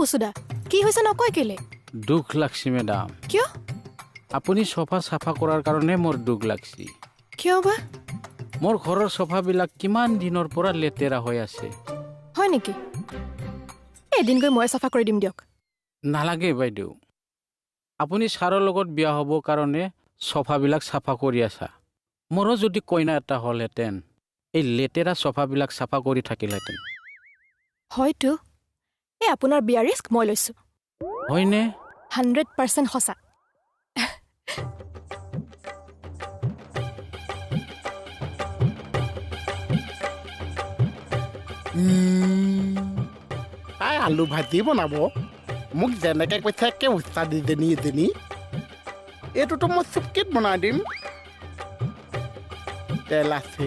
বসুদা কি হৈছে নকয় কেলে দুখ লাগছি মেডাম কিয় আপুনি সোফা সাফা কৰাৰ কাৰণে মোৰ দুখ লাগছি কিয় বা মোৰ ঘৰৰ সোফাবিলাক কিমান দিনৰ পৰা লেতেৰা হৈ আছে হয় নেকি এদিন গৈ মই সাফা কৰি দিম দিয়ক নালাগে বাইদেউ আপুনি ছাৰৰ লগত বিয়া হ'ব কাৰণে সোফাবিলাক সাফা কৰি আছা মোৰো যদি কইনা এটা হ'লহেঁতেন এই লেতেৰা সোফাবিলাক সাফা কৰি থাকিলহেঁতেন হয়তো এই আপোনাৰ বিয়া ৰিস্ক মই লৈছো হয়নে 100% সঁচা তাই আলু ভাজি বনাব মোক যেনেকৈ কৈছে একে উস্তাদ এজনী এইটোতো মই চুপকিত বনাই দিম তেল আছে